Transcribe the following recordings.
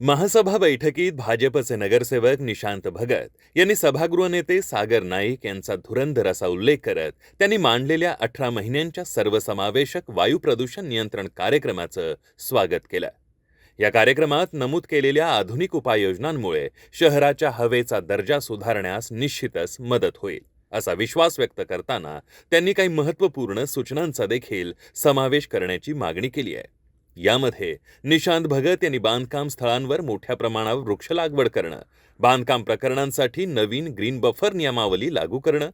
महासभा बैठकीत भाजपचे नगरसेवक निशांत भगत यांनी सभागृह नेते सागर नाईक यांचा धुरंधर असा उल्लेख करत त्यांनी मांडलेल्या 18 महिन्यांच्या सर्वसमावेशक वायू प्रदूषण नियंत्रण कार्यक्रमाचं स्वागत केलं. या कार्यक्रमात नमूद केलेल्या आधुनिक उपाययोजनांमुळे शहराच्या हवेचा दर्जा सुधारण्यास निश्चितच मदत होईल असा विश्वास व्यक्त करताना त्यांनी काही महत्त्वपूर्ण सूचनांचा देखील समावेश करण्याची मागणी केली आहे. यामध्ये निशांत भगत यांनी बांधकाम स्थळांवर मोठ्या प्रमाणावर वृक्ष लागवड करणं, बांधकाम प्रकरणांसाठी नवीन ग्रीन बफर नियमावली लागू करणं,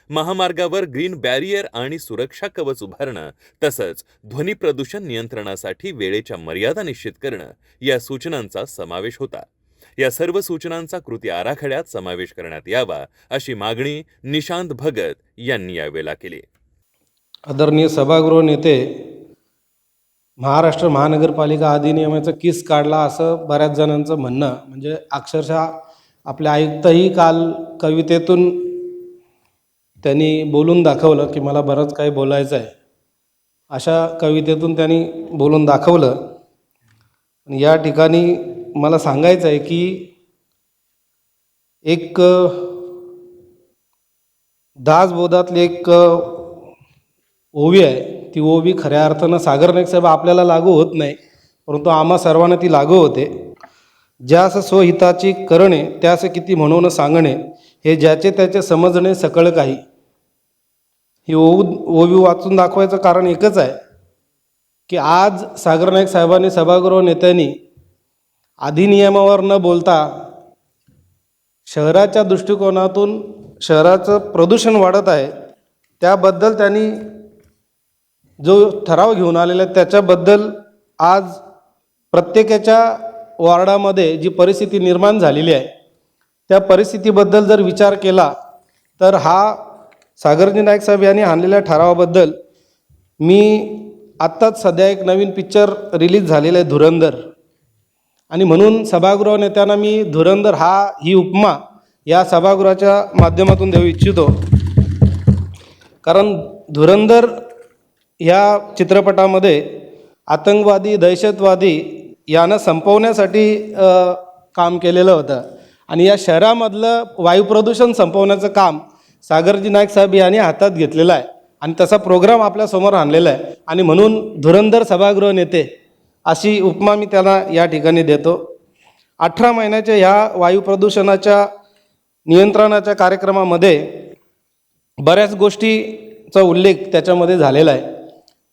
महामार्गावर ग्रीन बॅरियर आणि सुरक्षा कवच उभारणं, तसंच ध्वनी प्रदूषण नियंत्रणासाठी वेळेच्या मर्यादा निश्चित करणं या सूचनांचा समावेश होता. या सर्व सूचनांचा कृती आराखड्यात समावेश करण्यात यावा अशी मागणी निशांत भगत यांनी यावेळेला केली. आदरणीय सभागृह नेते, महाराष्ट्र महानगरपालिका अधिनियमाचा किस काढला असं बऱ्याच जणांचं म्हणणं, म्हणजे अक्षरशः आपले आयुक्तही काल कवितेतून त्यांनी बोलून दाखवलं की मला बरंच काही बोलायचं आहे. अशा कवितेतून त्यांनी बोलून दाखवलं. या ठिकाणी मला सांगायचं आहे की एक दासबोधातली एक ओवी आहे. ती ओवी खऱ्या अर्थानं सागर नाईक साहेब आपल्याला लागू होत नाही, परंतु आम्हा सर्वांना ती लागू होते. ज्यास स्वहिताची करणे त्यास किती म्हणून सांगणे, हे ज्याचे त्याचे समजणे सकळ काही. ही ओवी वाचून दाखवायचं कारण एकच आहे की आज सागर नाईक साहेबांनी, सभागृह नेत्यांनी अधिनियमावर न बोलता शहराच्या दृष्टिकोनातून शहराचं प्रदूषण वाढत आहे त्याबद्दल त्यांनी जो ठराव घेऊन आलेला आहे त्याच्याबद्दल आज प्रत्येकाच्या वॉर्डामध्ये जी परिस्थिती निर्माण झालेली आहे त्या परिस्थितीबद्दल जर विचार केला तर हा सागरजी नाईक साहेब यांनी आणलेल्या ठरावाबद्दल मी आत्ताच सध्या एक नवीन पिक्चर रिलीज झालेला आहे धुरंधर, आणि म्हणून सभागृह नेत्यांना मी धुरंधर ही उपमा या सभागृहाच्या माध्यमातून देऊ इच्छितो. कारण धुरंधर या चित्रपटामध्ये आतंकवादी, दहशतवादी यांना संपवण्यासाठी काम केलेलं होतं, आणि या शहरामधलं वायू प्रदूषण संपवण्याचं काम सागरजी नाईक साहेब यांनी हातात घेतलेलं आहे, आणि तसा प्रोग्राम आपल्यासमोर आणलेला आहे. आणि म्हणून धुरंधर सभागृह नेते अशी उपमा मी त्यांना या ठिकाणी देतो. 18 महिन्याच्या ह्या वायू प्रदूषणाच्या नियंत्रणाच्या कार्यक्रमामध्ये बऱ्याच गोष्टीचा उल्लेख त्याच्यामध्ये झालेला आहे.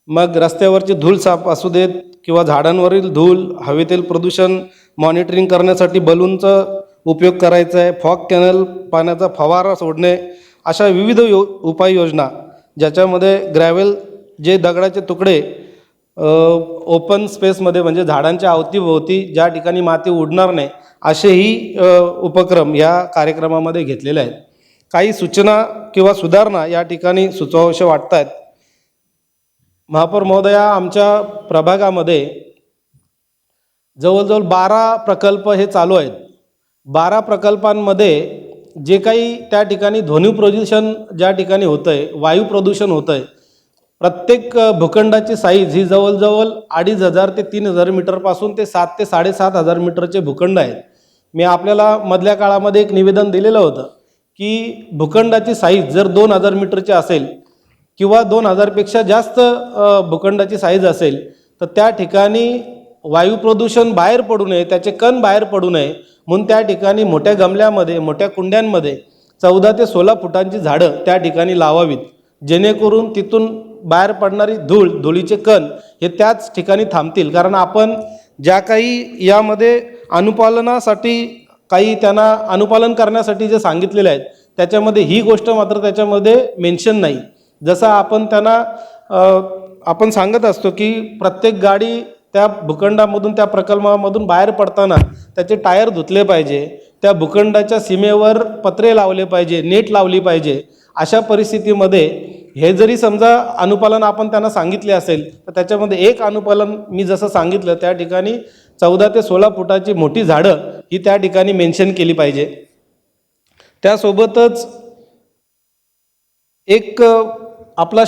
मग रस्त्यावरची धूळ साफ असू देत किंवा झाडांवरील धूळ, हवेतील प्रदूषण मॉनिटरिंग करण्यासाठी बलूनचा उपयोग करायचा आहे, फॉग कॅनल, पाण्याचा फवारा सोडणे, अशा विविध उपाययोजना ज्याच्यामध्ये ग्रॅव्हल जे दगडाचे तुकडे ओपन स्पेसमध्ये म्हणजे झाडांच्या अवतीभोवती ज्या ठिकाणी माती उडणार नाही असेही उपक्रम या कार्यक्रमामध्ये घेतलेले आहेत. काही सूचना किंवा सुधारणा या ठिकाणी सुचवाव्याशा वाटत आहेत. महापौर महोदया, आमच्या प्रभागामध्ये जवळजवळ 12 प्रकल्प हे चालू आहेत. 12 प्रकल्पांमध्ये जे काही त्या ठिकाणी ध्वनी प्रदूषण ज्या ठिकाणी होतं आहे, वायू प्रदूषण होतं आहे, प्रत्येक भूखंडाची साईज ही जवळजवळ 2500 ते 3000 मीटरपासून ते 7 ते 7500 मीटरचे भूखंड आहेत. मी आपल्याला मधल्या काळामध्ये एक निवेदन दिलेलं होतं की भूखंडाची साईज जर 2000 मीटरची असेल किंवा 2000पेक्षा जास्त भूखंडाची साईज असेल तर त्या ठिकाणी वायू प्रदूषण बाहेर पडू नये, त्याचे कण बाहेर पडू नये म्हणून त्या ठिकाणी मोठ्या गमल्यामध्ये, मोठ्या कुंड्यांमध्ये 14 ते 16 फुटांची झाडं त्या ठिकाणी लावावीत, जेणेकरून तिथून बाहेर पडणारी धुळीचे कण हे त्याच ठिकाणी थांबतील. कारण आपण ज्या काही यामध्ये अनुपालनासाठी काही त्यांना अनुपालन करण्यासाठी जे सांगितलेले आहेत त्याच्यामध्ये ही गोष्ट मात्र त्याच्यामध्ये मेन्शन नाही. जसं आपण त्यांना आपण सांगत असतो की प्रत्येक गाडी त्या भूखंडामधून, त्या प्रकल्पामधून बाहेर पडताना त्याचे टायर धुतले पाहिजे, त्या भूखंडाच्या सीमेवर पत्रे लावले पाहिजे, नेट लावली पाहिजे. अशा परिस्थितीमध्ये हे जरी समजा अनुपालन आपण त्यांना सांगितले असेल तर त्याच्यामध्ये एक अनुपालन मी जसं सांगितलं त्या ठिकाणी 14 ते 16 फुटाची मोठी झाडं ही त्या ठिकाणी मेन्शन केली पाहिजे. त्यासोबतच एक आपला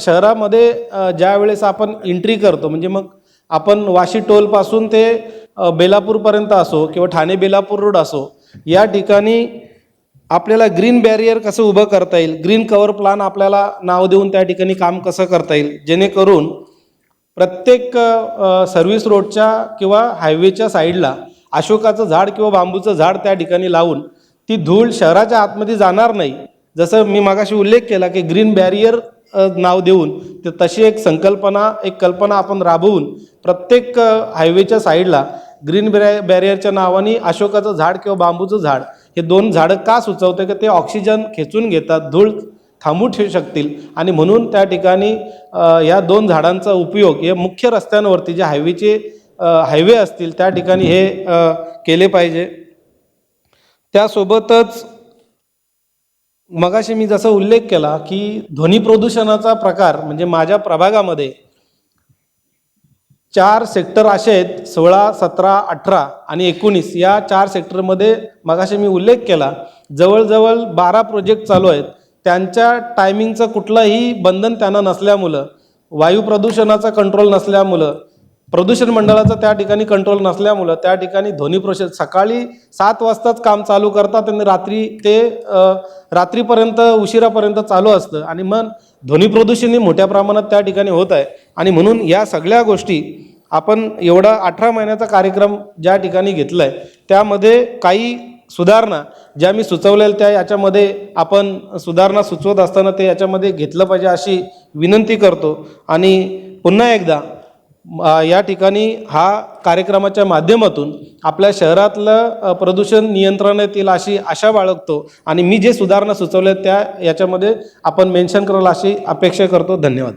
शहरामध्ये ज्या वेळेस आपण एंट्री करतो म्हणजे मग आपण वाशी टोलपासून ते बेलापूरपर्यंत असो किंवा ठाणे बेलापूर रोड असो, या ठिकाणी आपल्याला ग्रीन बॅरियर कसं उभं करता येईल, ग्रीन कव्हर प्लान आपल्याला नाव देऊन त्या ठिकाणी काम कसं करता येईल, जेणेकरून प्रत्येक सर्व्हिस रोडच्या किंवा हायवेच्या साईडला अशोकाचं झाड किंवा बांबूचं झाड त्या ठिकाणी लावून ती धूळ शहराच्या आतमध्ये जाणार नाही. जसं मी मागाशी उल्लेख केला की ग्रीन बॅरियर नाव देऊन तर तशी एक कल्पना आपण राबवून प्रत्येक हायवेच्या साईडला ग्रीन बॅरियरच्या नावाने अशोकाचं झाड किंवा बांबूचं झाड हे दोन झाडं का सुचवते की ते ऑक्सिजन खेचून घेतात, धूळ थांबू ठेवू शकतील आणि म्हणून त्या ठिकाणी या दोन झाडांचा उपयोग हे मुख्य रस्त्यांवरती जे हायवे असतील त्या ठिकाणी हे केले पाहिजे. त्यासोबतच मगाशी मी जसा उल्लेख केला की ध्वनी प्रदूषणाचा प्रकार म्हणजे माझ्या प्रभागामध्ये 4 सेक्टर असे आहेत, 16, 17, 18 आणि 19 या 4 सेक्टरमध्ये मगाशी मी उल्लेख केला जवळजवळ 12 प्रोजेक्ट चालू आहेत. त्यांच्या टायमिंगचं कुठलंही बंधन त्यांना नसल्यामुळं, वायू प्रदूषणाचा कंट्रोल नसल्यामुळं, प्रदूषण मंडळाचा त्या ठिकाणी कंट्रोल नसल्यामुळं त्या ठिकाणी ध्वनी प्रदूषण सकाळी 7 वाजताच काम चालू करतात आणि रात्रीपर्यंत उशिरापर्यंत चालू असतं आणि मग ध्वनी प्रदूषणही मोठ्या प्रमाणात त्या ठिकाणी होत आहे. आणि म्हणून या सगळ्या गोष्टी आपण एवढा 18 महिन्याचा कार्यक्रम ज्या ठिकाणी घेतला आहे त्यामध्ये काही सुधारणा ज्या मी सुचवलेल्या त्या याच्यामध्ये आपण सुधारणा सुचवत असताना ते याच्यामध्ये घेतलं पाहिजे अशी विनंती करतो. आणि पुन्हा एकदा या ठिकाणी हा कार्यक्रमाच्या माध्यमातून आपल्या शहरातलं प्रदूषण नियंत्रणात येईल अशी आशा बाळगतो आणि मी जे सुधारणा सुचवल्या त्या याच्यामध्ये आपण मेन्शन कराल अशी अपेक्षा करतो. धन्यवाद.